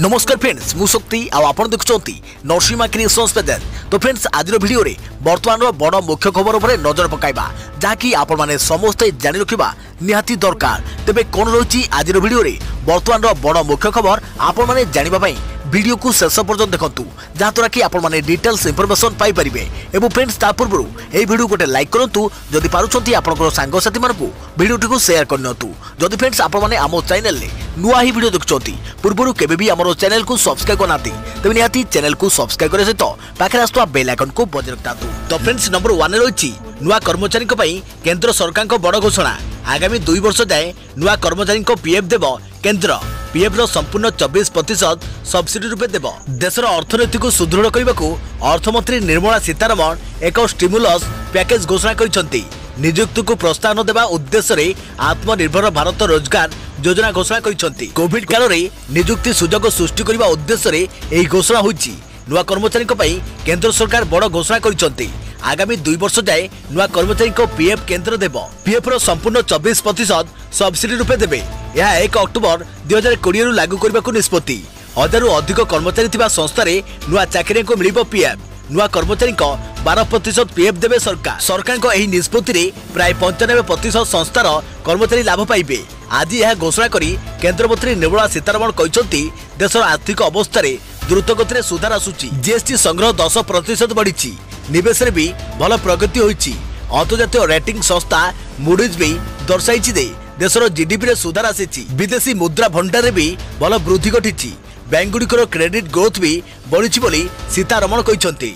नमस्कार फ्रेंड्स मु शक्ति आपण देखुंत नरसिंहा क्रिएशंस पेज। तो फ्रेंड्स आज वीडियो रे वर्तमान बड़ मुख्य खबर उपर नजर पकाइबा जहाँकि आपण माने समस्ते जानि रखिबा निहाती दरकार। तेबे कोन रही आज वीडियो रे वर्तमान बड़ मुख्य खबर आपण माने जानिबा पई वीडियो को शेष पर्यंत देखंतु जहाँद्वारा कि आपण माने डिटेल्स इंफॉर्मेशन पाई परिबे। एवं फ्रेंड्स ता पूर्व ए वीडियो गोटे लाइक करंतु जदि पारुछंती आपनकर सांग साथी मानकु वीडियो टिको शेयर करनतु। जदि फ्रेंड्स आपण माने आमो चैनल ले नुआ ही वीडियो देखुछंती पूर्वरु केबे भी हमरो चैनल को सब्सक्राइब करनाती तबे निहाती चैनल को सब्सक्राइब करे सहित पाखरे आस्तुवा बेल आइकन को बजाय रखतातु। तो फ्रेंड्स नंबर 1 रे रहिछि नुआ कर्मचारी को पई केंद्र सरकार को बड़ घोषणा। आगामी 2 वर्ष जाए नुआ कर्मचारी को पीएफ देव केंद्र। पीएफ रो संपूर्ण 24% सब्सिडी रूपे देव। देशर अर्थनीति को सुदृढ़ करने को अर्थमंत्री निर्मला सीतारमण एक स्टिमुलस पैकेज घोषणा करिसेंती। नियुक्ति को प्रोत्साहन देवा उद्देश्य रे आत्मनिर्भर भारत रोजगार योजना घोषणा करिसेंती। कोविड काल रे नियुक्ति सुजोग सृष्टि करने उद्देश्य रे एही घोषणा होईछि। नुआ कर्मचारी को पई केंद्र सरकार बड़ घोषणा करिसेंती। आगामी 2 वर्ष जाए नुआ कर्मचारी को पीएफ केंद्र देव। पीएफ रो संपूर्ण 24% सब्सिडी रूपे देबे। यह 1 अक्टोबर 2020 रु लागू करने को निष्पत्ति। 1000 रु अधिक कर्मचारी थिबा संस्था रे नुआ चाकरी को मिलिबो पीएफ। नुआ कर्मचारी को 12% पीएफ देबे सरकार। सरकार को एही निष्पत्ति रे प्राय 95% संस्थार कर्मचारी लाभ पाइबे। आज यह घोषणा करी केंद्र मंत्री निर्मला सीतारमण कहिसंती देशर आर्थिक अवस्था रे द्रुतगति सुधार आसुची। जीएसटी संग्रह 10% बढ़ी। निवेश रे भी भल प्रगति होईची। अंतर्जातीय रेटिंग संस्था मूडीज भी दर्शाई दे देशर जीडीपी रे सुधार आसीची। विदेशी मुद्रा भंडार रे भी भल वृद्धि घटी। बैंक गुड़िकर क्रेडिट ग्रोथ भी बढ़ी बोली सीतारमण कहिसंती।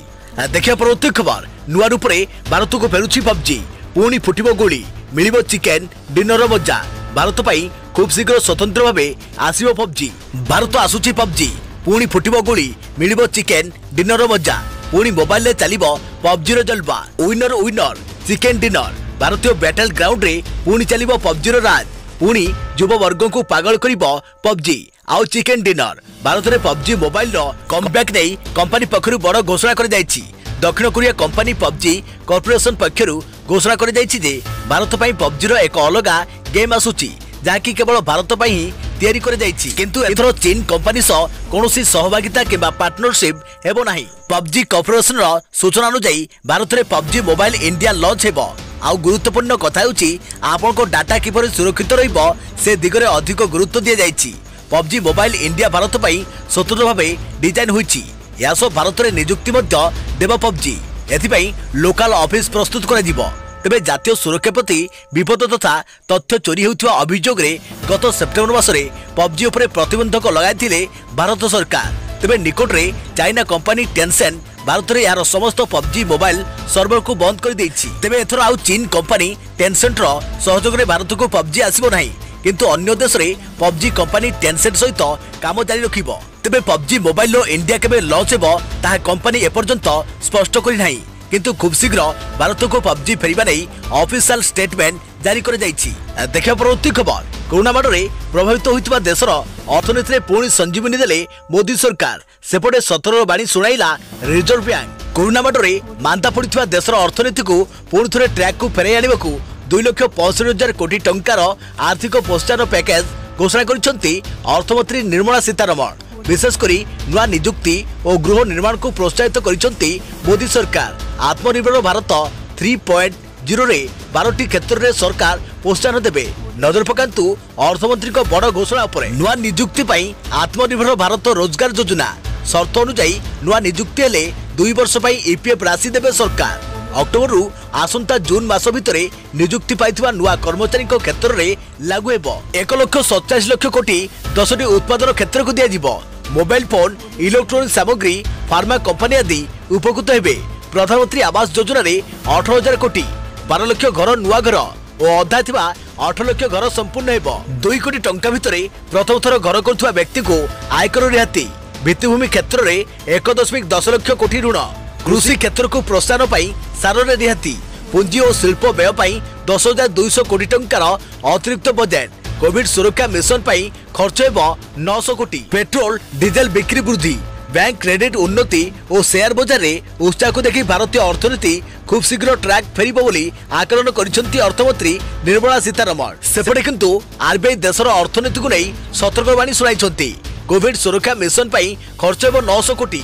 देखिया परवर्ती खबर नुआ रूप रे भारत को फेरुची पबजी। पुणी फुटिबो गोली मिलिबो चिकेन डिनर मजा। भारत पई खूब शीघ्र स्वतंत्र भावे आसीबो पबजी। भारत आसुची पबजी पुणी फुटिबो गोली मिलिबो चिकेन डिनर मजा। पुणी मोबाइल रे चलिबो पबजी रो जलवा। Winner winner chicken dinner. भारतीय बैटल ग्राउंड रे पुणी चलिबो पबजी रो राज। पुणी युवा वर्ग को पागल करिबो पबजी आउ चिकेन डिनर। भारत रे पबजी मोबाइल रो कमबैक नै कंपनी पक्षरु बड़ घोषणा कर जायछि। दक्षिण कोरिया कंपनी पबजी कॉर्पोरेशन पक्षरु घोषणा कर जायछि जे भारत पई पबजी रो एक अलगा गेम आसुची जहाँकि केवल भारत पई ही तैयारी कर जायछि। किंतु एथरो चीन कंपनी सह कोनोसी सहभागिता किबा पार्टनरशिप हेबो नाही। पबजी कॉर्पोरेशन रो सूचना अनुसार भारत रे पबजी मोबाइल इंडिया लॉन्च हेबो। आउ गुरुत्वपूर्ण कथा होची आपन को डाटा किपर सुरक्षित रहिबो से दिगरे अधिक गुरुत्व दिया जायछि। पबजी मोबाइल इंडिया भारत पई स्वतंत्र भावे डिजाइन होईछि। यासो भारत रे नियुक्ति मध्य देव पबजी। एथिपई लोकल ऑफिस प्रस्तुत करा जिवो। तेबे जातीय सुरक्षा प्रति विपद तथा तथ्य चोरी होउथिबा अभियोग रे गत सेप्टेम्बर मासरे पबजी उपरे प्रतिबंधक लगाइथिले भारत सरकार। तेबे निकट रे चाइना कंपनी टेंसेंट भारत रे यार समस्त पबजी मोबाइल सर्वर को बंद कर देछि। तेबे एथर आउ चीन कंपनी टेंसेंट रो सहयोग रे भारत को पबजी आसीबो नाही। किंतु अन्य देश रे पबजी कंपनी टेंसेंट सहित काम जारी रखिबो। तेबे पबजी मोबाइल रो इंडिया केबे लॉन्च हेबो ताहा कंपनी एपर्यंत स्पष्ट करि नाही। किंतु खूब शीघ्र भारत को पबजी फेरिबा नै ऑफिशियल स्टेटमेंट जारी कर जायछि। देखिया परवर्ती खबर कोरोना माड रे प्रभावित होइतबा देशर अर्थनीति रे पुणी संजीवनी देले मोदी सरकार। सेपटे 17 बाणी सुनाइला रिजर्व बैंक। कोरोना माड रे मांदा पड़ितबा देशर अर्थनीति को पुणी थरे ट्रैक को फेराई आनिबाकू 2,65,000 कोटी टंकार आर्थिक प्रोत्साहन पैकेज घोषणा करिसेंती अर्थमंत्री निर्मला सीतारमण। विशेषकर नुआ नियुक्ति और गृह निर्माण को प्रोत्साहित करिसेंती मोदी सरकार। आत्मनिर्भर भारत 3.0 रे 12टी क्षेत्र रे सरकार प्रोत्साहन देबे। नजर पकांतु अर्थमंत्री को बड़ घोषणा उपरे। नुआ नियुक्ति पई आत्मनिर्भर भारत रोजगार योजना शर्त अनुसार नुआ नियुक्ति हेले 2 वर्ष पई ईपीएफ राशि देबे सरकार। अक्टोबर रु आसंता जून मास भितरे नियुक्ति पाइथिबा नुआ कर्मचारी क्षेत्र रे लागू हेबो। 1,87,00,000 कोटी 10टी उत्पादन क्षेत्र को दिया जिवो। मोबाइल फोन इलेक्ट्रोनिक सामग्री फार्मा कंपनी आदि उपकृत हेबे। प्रधानमंत्री आवास योजना रे 18,000 कोटी 12 लाख घर नुआ घर और अधा थिबा 8 लाख घर संपूर्ण हेबो। 2 कोटी टंका भितरे प्रथम थर घर करथुवा व्यक्ति को आयकर रिहाती। भित्तिभूमि क्षेत्र रे 1.10 लाख कोटी ऋण। कृषि क्षेत्र को प्रोत्साहन पाई सार रे रिहाती। पुंजी और शिल्प व्यय पाई 10,200 कोटी टंकार अतिरिक्त बजेट। कोविड सुरक्षा मिशन पाई खर्च हेबो 900 कोटी। पेट्रोल डीजेल बिक्री वृद्धि। बैंक क्रेडिट उन्नति और शेयर बाजार रे उत्साह को देखि भारतीय अर्थनीति खूब शीघ्र ट्रैक फेरिबो बोली आकलन करिसेंती अर्थमंत्री निर्मला सीतारमण। सेपटे किंतु आरबीआई देशर अर्थनीति को नै सतर्कवाणी सुनाइछंती। कोविड सुरक्षा मिशन पर खर्च हो 900 कोटी।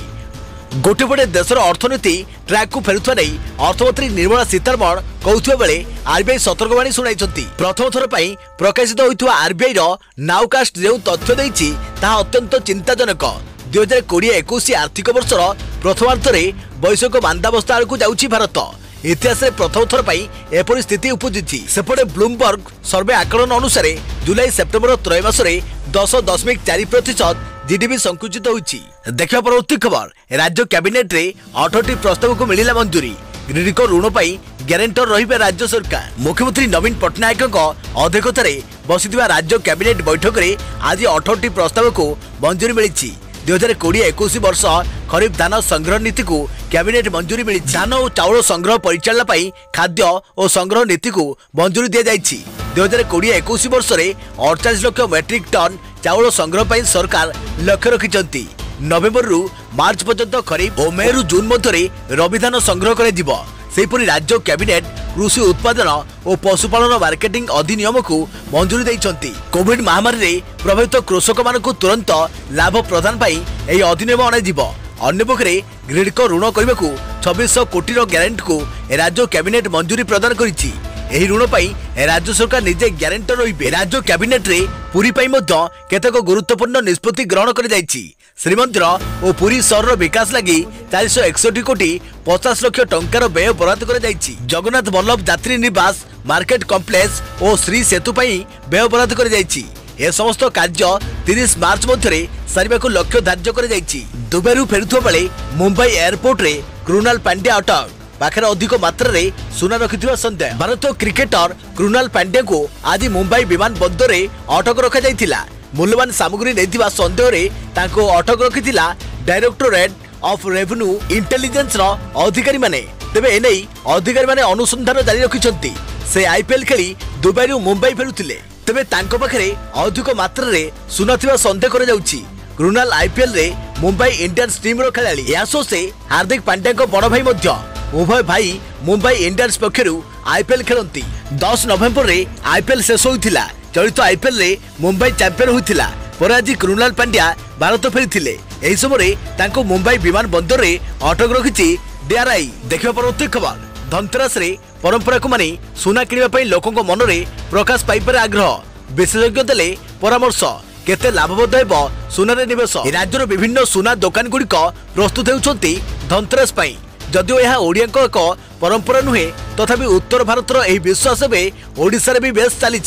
गोटेपटे देशर अर्थनीति ट्रैक को फेरुवा नहीं अर्थमंत्री निर्मला सीतारमण कहुवा बेले आरबीआई सतर्कवाणी शुणाई। प्रथम थर पर प्रकाशित होता आरबीआई नाउकास्ट जो तथ्य देछि ताहा अत्यंत चिंताजनक। 2020-21 आर्थिक वर्षर प्रथमार्ध वैश्विक मांदावस्था आड़क जाउछि भारत। इतिहास प्रथम थर पर एपरी स्थिति उपजी। सेपटे ब्लूमबर्ग सर्वे आकलन अनुसार जुलाई सेप्टेम्बर त्रैमास 10.4% जीडीपी संकुचित होइछि। देखा परवर्ती खबर राज्य कैबिनेट रे 18टी प्रस्ताव को मिलिला मंजूरी। ग्रिडको ऋण पर ग्यारेंटर रहिबे राज्य सरकार। मुख्यमंत्री नवीन पट्टनायक अध्यक्षतार बसिथिबा राज्य कैबिनेट बैठक में आज 18टी प्रस्ताव को मंजूरी मिली। 2020-21 वर्ष खरीफ धान संग्रह नीति को कैबिनेट मंजूरी मिली। धान और चाउल संग्रह परिचालना पाई खाद्य और संग्रह नीति को मंजूरी दि जाइछि। 2020-21 वर्ष में 48 लाख मेट्रिक टन चाउल संग्रह पाई सरकार लक्ष्य रखिछंती। नवेम्बर रु मार्च पर्यंत खरीफ और मे रु जून मध्य रबी धान संग्रह कर सेपरी राज्य कैबिनेट कृषि उत्पादन और पशुपालन मार्केटिंग अधिनियम को मंजूरी देइछंती। कोविड महामारी रे प्रभावित कृषक मानक तुरंत लाभ प्रदान पाई एही अधिनियम अणाजिब। अन्य पक्षे ग्रिडको ऋण करने को 2600 कोटी ग्यारेंट को राज्य कैबिनेट मंजूरी प्रदान करिछि। एही ऋण पाई राज्य सरकार निजे ग्यारेंटर रहिबे। राज्य कैबिनेट रे पुरी पाई मध्य केतक गुरुत्वपूर्ण निष्पत्ति ग्रहण कर जाइछि। श्रीमंदिर और पुरी सहर विकास लगी 461 कोटी 50 लाख टंकार व्यय बराद कर जाइछि। जगन्नाथ वल्लभ यात्री निवास मार्केट कॉम्प्लेक्स और श्री सेतु पाई व्यय बराद कर जाइछि। ए समस्त कार्य 30 मार्च मध्य सारिबा को लक्ष्य धार्य कर जाइछि। दुबई फेरुवा बेले मुंबई एयरपोर्ट रे कृणाल पांड्या अटक पाखे अधिक मात्रा रे सुना रखिथिबा संदेह। भारतीय क्रिकेटर कृणाल पांड्या को आज मुंबई विमान बंदर रे अटक रखा जाइथिला। मूल्यवान सामग्री नैथिबा संदेह रे ताको अटक रखिथिला डायरेक्टोरेट ऑफ रेवेन्यू इंटेलिजेंस रो अधिकारी माने। तेबे एनै अधिकारी माने अनुसंधान जारी रखिछंती। से आईपीएल खेली दुबई रु मुंबई फेरुथिले। तेबे तांको पाखरे अधिक मात्रा रे सुना थिबा संदेह कर जाउछि। कृणाल आईपीएल रे मुंबई इंडियंस टीम रो खेलाड़ी। यासो से हार्दिक पांड्या को बड़ भाई मध्य उभय भाई मुंबई इंडियंस पक्षर आईपीएल खेलती। 10 नवेम्बर रे आईपीएल शेष होइथिला। चलित आईपीएल रे मुंबई चैंपियन होइथिला। पर आज कृणाल पांड्या भारत फेरिथिले। एही समय तांको मुंबई विमान बंदर रे अटक रखिछि डीआरआई। देखिबा परवर्ती खबर धनतेरस रे परंपरा को मानि सुना किनिबा पई लोकंक मन रे प्रकाश पाइपर आग्रह। विशेषज्ञ देले परामर्श केते लाभप्रद हेबो सुनारे निवेश। राज्यर विभिन्न सुना दुकान गुड़िक प्रस्तुत होउछंती धनतेरस पई। जदिओ यह ओडियाक एक परंपरा नुहे तथापि उत्तर भारतर यह विश्वास ओडिशा भी बेस चली।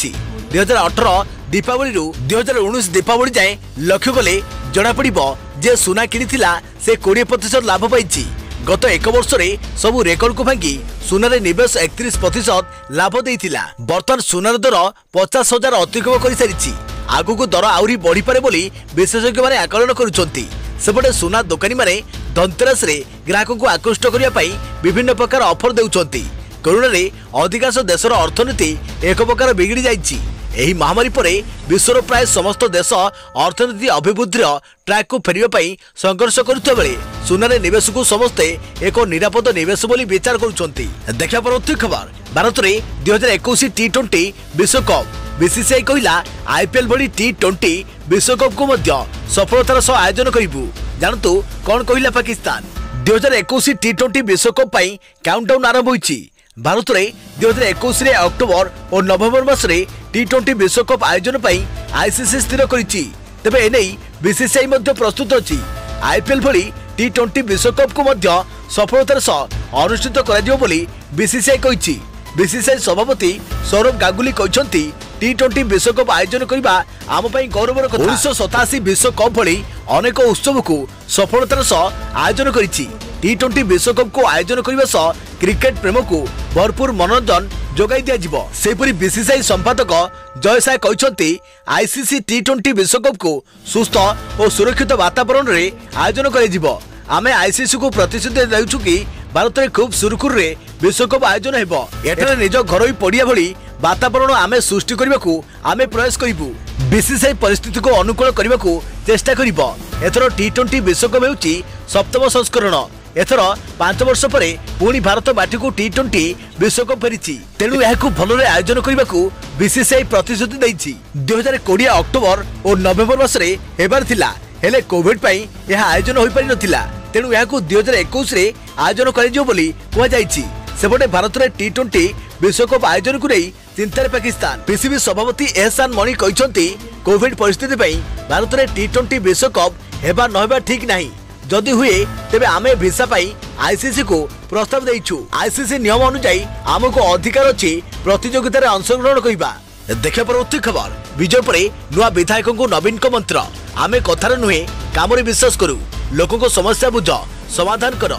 2018 दीपावली 2019 दीपावली जाए लक्ष्य कले जना पड़िबो जे सुना किनिथिला से 20% लाभ पाइछि। गत एक वर्ष रे सबु रेकर्ड को भांगी सुनारे निवेश 31% लाभ देइथिला। वर्तमान सुनार दर 50,000 अतिक्रम कर सारिछि। आगु को दर आउरी बढ़ी पारे बोली विशेषज्ञ माने आकलन करुछंती। सेपटे सुना दुकानी माने धनतेरस रे ग्राहकों को आकृष्ट करने विभिन्न प्रकार ऑफर देउछंती। कोरोना रे अधिकांश देशर अर्थनीति एक प्रकार बिगड़ी जाइछि। एही महामारी परे विश्वर प्राय समस्त देश अर्थनीति अभिवृद्धिर ट्रैक को फेरिबा पई संघर्ष करुवा बेले सुनारे निवेश को समस्ते एक निरापद निवेश बोली विचार करुछंती। देखा परवर्ती खबर भारत रे 2021 टी20 विश्वकप। बीसीसीआई कहला आईपीएल भली टी20 विश्वकप को मध्य सफलतार सह आयोजन करिबु। जानतु कौन कहला पाकिस्तान। 2021 टी20 विश्वकप पई काउंटडाउन आरंभ होइछि। भारत रे 2021 रे अक्टोबर और नवेम्बर मास रे टी20 विश्वकप आयोजन पई आईसीसी स्थिर करिछि। तेबे एनै बीसीसीआई मध्य प्रस्तुत अछि। आईपीएल भली टी20 विश्वकप को मध्य सफलतार सह अनुष्ठित कराजिबो बोली बीसीसीआई कहिछि। बीसीसीआई सभापति सौरभ गांगुली कहते टी20 विश्वकप आयोजन करने आम गौरवर कथा। 1987 विश्वकप भली अनेक उत्सव को सफलतार सह आयोजन करिछि। टी20 विश्वकप को आयोजन करने सह क्रिकेट प्रेम को भरपूर मनोरंजन जोगाई दिया। सेपरी बीसीसीआई संपादक जय साय कहते आईसीसी टी20 विश्वकप को सुस्थ और सुरक्षित वातावरण रे आयोजन कर आमे आईसीसी को प्रतिश्रुति देउछु कि भारत में खूब सुरखुर रे विश्वकप आयोजन हेबो। एठारे निज घरोई पड़िया भली वातावरण आमे सृष्टि करने को आमे प्रयास करिबु। बीसीसीआई परिस्थिति को अनुकूल करने को चेष्टा करिबो। एथर टी20 विश्वकप हेउची सप्तम संस्करण। एथर 5 वर्ष परे पुणी भारत बाटी को टी20 विश्वकप फेरिछि। तेणु यहाकू भलरे आयोजन करने को बीसीसीआई प्रतिश्रुति दैछि। 2020 अक्टोबर और नवेम्बर मासरे हेबार थिला हेले कोविड पाई यह आयोजन हो पारि नथिला तेणु यह 2021 रे आयोजन करिजो बोली कुआ जाईछि। सेपटे भारत रे टी20 विश्वकप आयोजन को नहीं चिंतार पाकिस्तान। पीसीबी सभापति एहसान मणि कहते कोविड परिस्थिति भारत में टी20 विश्वकप हेबा नहेबा ठीक नहीं, जदि हुए तेबे आमे भिसा पाई आईसीसी को प्रस्ताव देइछु। आईसीसी नियम अनुसार आमको अधिकार अछि प्रतियोगिता रे अंशग्रहण करिबा। देखा परवर्ती खबर विजय पर नुआ विधायक को नवीन को मंत्र आमे कथार नुहे काम विश्वास करू, लोकों समस्या बुझ समाधान कर।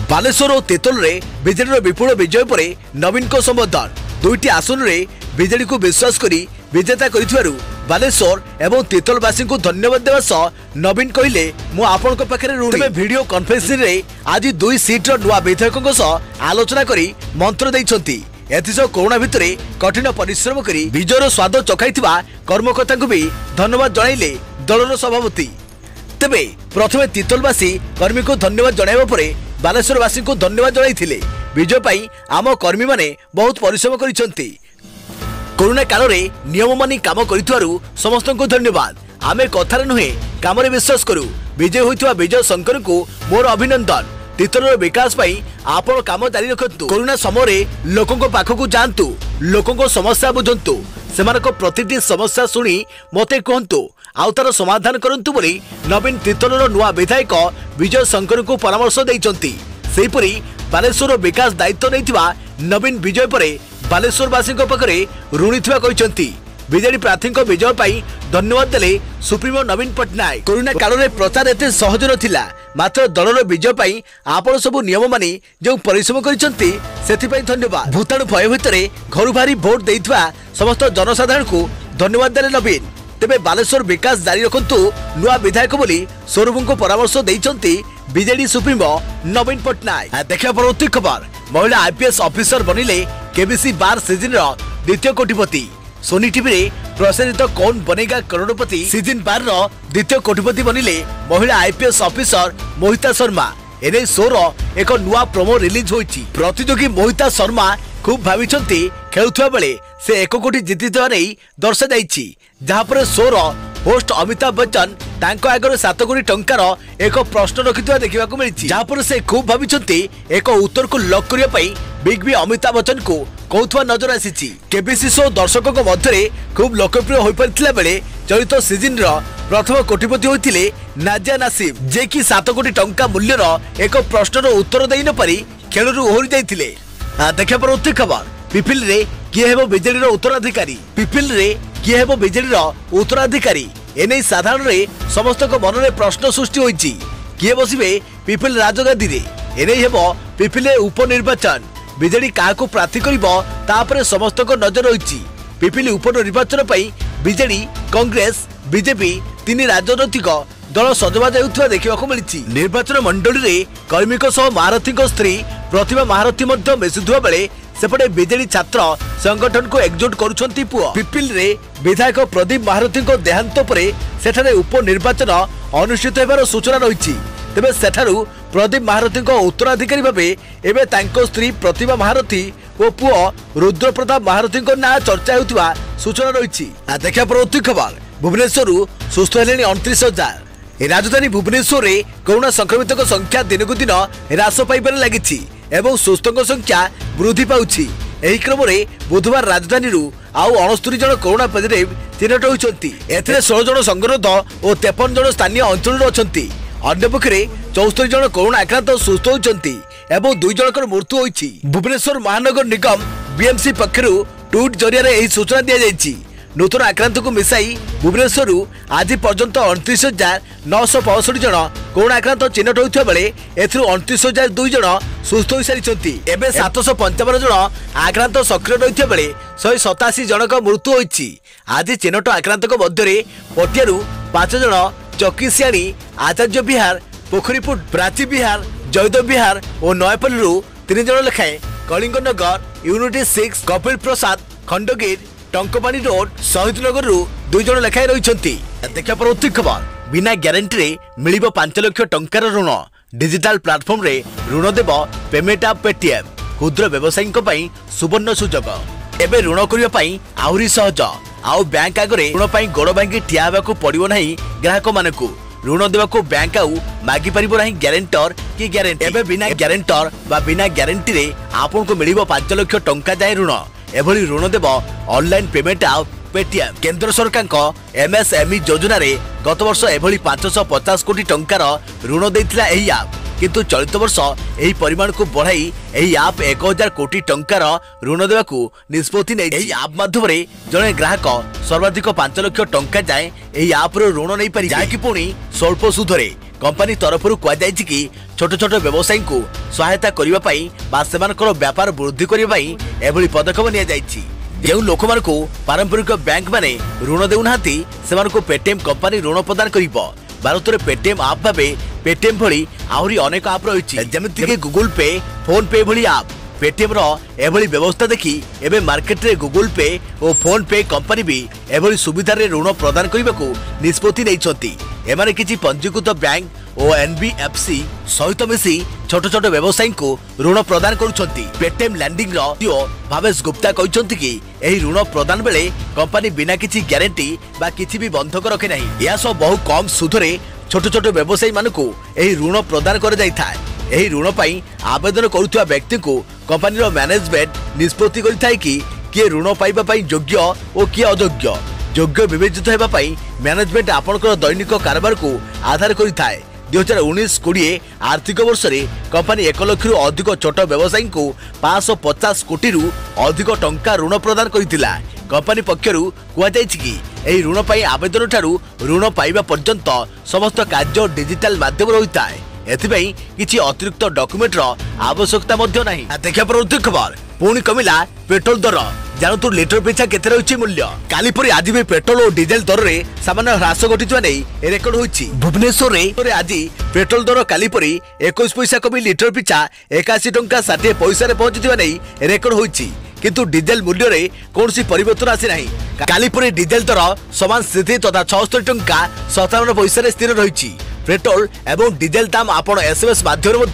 बालेश्वर और तेतल रे बीजेडी विपुल विजय पर नवीन को संबोधन। दुईटी आसन रे बीजेडी को विश्वास करी विजेता करिथुवारु बालेश्वर एवं तेतलवासी को धन्यवाद देवा सह नवीन कहले मु आपनक पाखरे ऋणी। तबे वीडियो कॉन्फ्रेंसिंग रे आज दुई सीट रो नुआ विधायकों सह आलोचना करी मंत्र दैछंती। एथिस कोरोना भितरे कठिन परिश्रम करी विजयर स्वाद चखाइथिबा कर्मकर्ता को भी धन्यवाद जणाइले दलर सभापति। तेबे प्रथमे तेतलवासी कर्मी को धन्यवाद जणाइबा परे बालेश्वरवासी को धन्यवाद जणाइथिले। विजय पाई आम कर्मी माने बहुत परिश्रम करिसंती। कोरोना काल रे नियम मानि काम करिथुवारु समस्त को धन्यवाद। आमे कथार नुहे काम रे विश्वास करू। विजय होइथुवा विजय शंकर को मोर अभिनंदन। तीतर विकास पाई आपण काम जारी रखतु। कोरोना समय लोकों पाखकु जांतु, लोकों समस्या बुझंतु, सेमानक प्रतिटी समस्या सुनी मते कहंतु आउ तार समाधान करंतु बोली नवीन तीतलर नुआ विधायक विजय शंकर को परामर्श दैचंती। सेहिपरि बालेश्वर विकास दायित्व नैथिबा नवीन विजय परे बालेश्वरवासी पाखरे ऋणी थिबा कहिसंती। बीजेडी प्रार्थी विजय पाई धन्यवाद देले सुप्रीमो नवीन पट्टनायक। कोरोना काल रे प्रचार एते सहज नथिला, मात्र दलर विजय पाई आपण सबु नियम मानि जो परिश्रम करिसंती सेथिपाई धन्यवाद। भूताणु भय भितरे घर बाहरी भोट देइथवा समस्त जनसाधारण को धन्यवाद देले नवीन। तेबे बालेश्वर विकास जारी रखंतु नुआ विधायक बोली स्वरूप को परामर्श दैचंती बीजेडी सुप्रीमो नवीन पट्टनायक। देखा परवर्ती खबर महिला आईपीएस ऑफिसर बनिले केबीसी बार सीजन रो द्वितीय कोटिपति। सोनी टीवी रे प्रसारित कौन बनेगा करोड़पति सीजन 12 रो द्वितीय कोटिपति बनिले महिला आईपीएस ऑफिसर मोहिता शर्मा। एने शो रो एक नुआ प्रोमो रिलीज होईची। प्रतियोगी मोहिता शर्मा खूब भाविचंती खेलुथुवा बेले से 1 कोटी जीतिथवा नै दर्शा जाईची, जहां पर शो रो होस्ट अमिताभ बच्चन तांको आगर 7 कोटी टंकार एक प्रश्न रखिथवा देखिबा को मिलिची, जहां पर से खूब भाविचंती एक उत्तर को लॉक करिया पई बिग बी अमिताभ बच्चन को कौथुवा नजर आसीची। केबीसी शो दर्शकों मध्य खूब लोकप्रिय हो पारिथिला बेले चलित सीजन रो प्रथम कोटिपति होइथिले नाजिया नासिम, जे कि 7 कोटी टंका मूल्यर एक प्रश्नर उत्तर देई न पारि खेलरू ओहरी जाइथिले। देखा परवर्ती खबर पिपिल रे किए हेबो बीजेडी रो उत्तराधिकारी। पिपिल रे किए हेबो बीजेडी रो उत्तराधिकारी एने साधारण रे समस्त को मन रे प्रश्न सृष्टि होइची। किए बसिबे पिपिल राजगादी रे एने हेबो पिपिल उपनिर्वाचन। बीजेडी काहाको प्रार्थी करिबो तापरे समस्त को नजर होइची। पिपिल उपनिर्वाचन पई बीजेडी कांग्रेस बीजेपी तीन राजनैतिक दल सजबाज हेउथवा देखिबाको मिलिची। निर्वाचन मंडली रे कर्मीक सह महारथी स्त्री प्रतिभा महारथी मध्य मिसुथुवा बेले सेपटे बीजेडी छात्र संगठन को एकजुट करुछंती पुओ। पिपिल रे विधायक प्रदीप महारथी देहांत परे सेठारे उपनिर्वाचन अनुष्ठित हेबार सूचना रहिछि। तेबे सेठारु प्रदीप महारथी उत्तराधिकारी भावे एबे तांको स्त्री प्रतिभा महारथी और पुओ रुद्र प्रताप महारथी ना चर्चा हेउथवा सूचना रहिछि। देखा परवर्ती खबर भुवनेश्वर सुस्थ हेलेनी 29,000। राजधानी भुवनेश्वर रे कोरोना संक्रमित संख्या दिन को दिन ह्रास पाइबार लागिछि एवं सुस्थों संख्या वृद्धि पाउछि। एही क्रम रे बुधवार राजधानी आउ 69 जन कोरोना पॉजिटिव चिन्हट होइछंती। एथिरे 16 जन संगरोध और 53 जन स्थानीय अंचल अछंती। अन्य पक्षरे 74 जन कोरोना आक्रांत सुस्थ होइछंती एवं 2 जनकर मृत्यु होइछि। भुवनेश्वर महानगर निगम बीएमसी पक्षरु ट्वीट जरिया एही सूचना दिया जाइछि। नूतन आक्रांत को मिसाई भुवनेश्वर आज पर्यंत 29,965 जन कोरोना आक्रांत चिन्हट होइथिबा बेले एथरु 29,002 जन सुस्थ होई सारिछंती। एबे 755 जन आक्रांत सक्रिय रहिथिबा बेले 187 जनक मृत्यु होइछि। आज चिन्हट आक्रांतक मध्य पटियारू 5 जन, चकीसियाणी, आचार्य विहार, पोखरीपुट, प्राची विहार, जयदेव विहार और नयापल्ली 3 जन लेखाएं, कलिंगनगर, यूनिटी 6, कपिल प्रसाद, खंडगिर, टंकपानी रोड, शहीद नगर 2 जन लेखाएं रही। देखा परवर्ती खबर बिना ग्यारंटी रे मिलिबो 5 लाख टंकार ऋण। डिजिटल प्लाटफॉर्म रे ऋण देव पेमेंट आप पेटीएम। क्षुद्र व्यवसायी पई सुवर्ण सुजोग। एबे ऋण करिया पई आहुरी सहज। आउ बैंक आगरे ऋण पई गोड़ भांगी ठिया हेबाकू पड़िबो नाही ग्राहक मानकू। ऋण देवाको बैंक आउ मागी परिबो नाही ग्यारेंटर कि ग्यारेंटी। एबे बिना ग्यारेंटर बा बिना ग्यारेंटी रे आपन को मिलिबो 5 लाख टंका जाय ऋण। एभली ऋण देव ऑनलाइन पेमेंट आ पेटीएम। केंद्र सरकार को एमएसएमई योजना रे गत वर्ष एभली 550 कोटी टंकार ऋण देथिला एही ऐप, किंतु चलित वर्ष एही परिमाण को बढ़ाई एही ऐप 1000 कोटी टंकार ऋण देवाकू निष्पत्ति नै। एही ऐप माध्यम रे जने ग्राहक सर्वाधिक 5 लाख टंका जाय एही ऐप रो ऋण नै पारि, जाय कि पुणी स्वल्प सुधरे। कंपनी तरफरु कुआ जायछि कि छोट छोट व्यवसायी को सहायता करिबा पई बा सेमानकर व्यापार वृद्धि करिबा पई एभली पदक्षेप निया जायछि। जो लोक मान को पारंपरिक बैंक माने ऋण देउनाहांती सेमानको पेटीएम कंपनी ऋण प्रदान करिबो। भारत में पेटीएम आप भावे पेटीएम भली आहरी अनेक आप रही, जमिति कि गूगल पे, फोन पे भली आप। पेटीएम रो एभली व्यवस्था देखि एबे मार्केट रे गूगल पे और फोन पे कंपनी भी एभली सुविधा रे ऋण प्रदान करबाकू निष्पत्ति नैछंती। एमाने किछि पंजीकृत बैंक और एनबीएफसी सहित मिसी छोट छोट व्यवसायी को ऋण प्रदान करुछंती। पेटीएम लैंडिंग रो सीईओ भावेश गुप्ता कहिसंती कि एही ऋण प्रदान बेले कंपनी बिना किछि ग्यारंटी बा किछि भी बंधक रखे नाही। या सब बहु कम सुधरे छोट छोट व्यवसायी मानकू एही ऋण प्रदान कर जाय थाए। एही ऋण पई आवेदन करुवा व्यक्ति को कंपनी रो मैनेजमेंट निष्पत्ति करिथाय कि किए ऋण पाइबा पई योग्य और किए अयोग्य। योग्य विवेचित हेबा पई मैनेजमेंट आपनकर दैनिक कारोबार को आधार करिथाय। 2019-20 आर्थिक वर्ष रे कंपनी 1 लाख रु अधिक छोट व्यवसायी को 550 कोटी रु अधिक टंका ऋण प्रदान करितिला। कंपनी पक्षरु कुआ जायछि कि एही ऋण पई आवेदन ठारू ऋण पाइबा पर्यंत समस्त कार्य डिजिटल माध्यम रहिताय। एथिबई किछि अतिरिक्त डॉक्यूमेंट रो आवश्यकता मध्य नाही। देखा परंतु खबर पुणी कमिला पेट्रोल दर। जानतु लिटर पिछा केते रहिछि मूल्य। काली परि आज भी पेट्रोल और डीजल दर रे सामान्य ह्रास घटिथिबा नै रेकर्ड होइछि। भुवनेश्वर रे आज पेट्रोल दर काली परि 21 पैसा कमी लिटर पिछा 81 टंका 60 पैसा रे पहुंचिथिबा नै रेकर्ड होइछि, किंतु डीजल मूल्य रे कोनसी परिवर्तन आसी नाही। काली परि डीजल दर समान स्थिति तथा 76 टंका 57 पैसा रे स्थिर रहिछि। पेट्रोल एवं डीजल दाम आपण एसएमएस माध्यम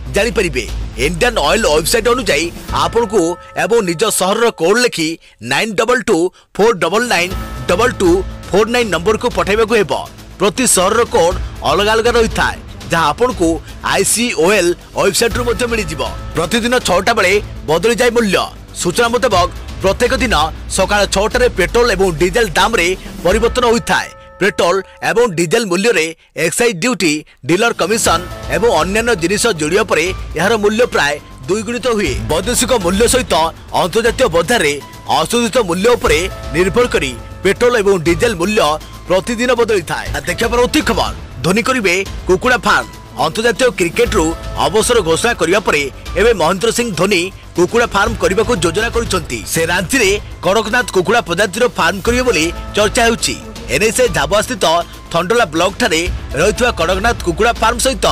जानी परिबे। इंडियन ऑयल वेबसाइट अनुसार आपन को एवं निज शहर कोड लिखि 9224992249 नंबर को पठाइबाकू हेबो। प्रति शहर कोड अलग अलग रही था, जहां आपन को आईसीओएल वेबसाइट रु मध्ये मिलि जिवो। प्रतिदिन 6टा बेले बदली जाय मूल्य। सूचना मुताबिक प्रत्येक दिन सकाळ 6टा रे पेट्रोल एवं डीजल दाम रे परिवर्तन होइथाय। पेट्रोल एवं डीजल मूल्य रे एक्साइज ड्यूटी, डीलर कमिशन एवं अन्य जिनिस जोड़िया परे यार मूल्य प्राय 2 गुणित हुए। वैदेशिक मूल्य सहित अंतर्जातीय बजार रे असंशोधित मूल्य उपरे निर्भर करी पेट्रोल एवं डीजल मूल्य प्रतिदिन बदली थाए। देखा परवर्ती खबर धोनी करिवे कुकुड़ा फार्म। अंतर्जातीय क्रिकेट रु अवसर घोषणा करिया परे एबे महेंद्र सिंह धोनी कुकुड़ा फार्म करने को योजना करुछंती। से रांची रे कड़कनाथ कुकुड़ा प्रजातिर फार्म करिवे बोली चर्चा हेउची। एने से झाबुआ स्थित थंडला ब्लॉक ठारे रहितवा कड़कनाथ कुकुड़ा फार्म सहित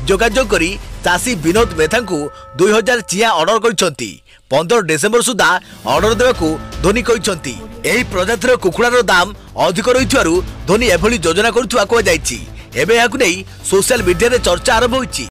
जोगाजोग करी चाषी विनोद मेथा को 2000 चिया ऑर्डर करिसंती। 15 डिसेंबर सुधा ऑर्डर देवाकू धोनी कहिसंती। एही प्रजातिर कुकुड़ार दाम अधिक रहितवारु धोनी एभली योजना करुथुवा को जायछि। एबे याकू नै सोशल मीडिया रे चर्चा आरंभ होइछि।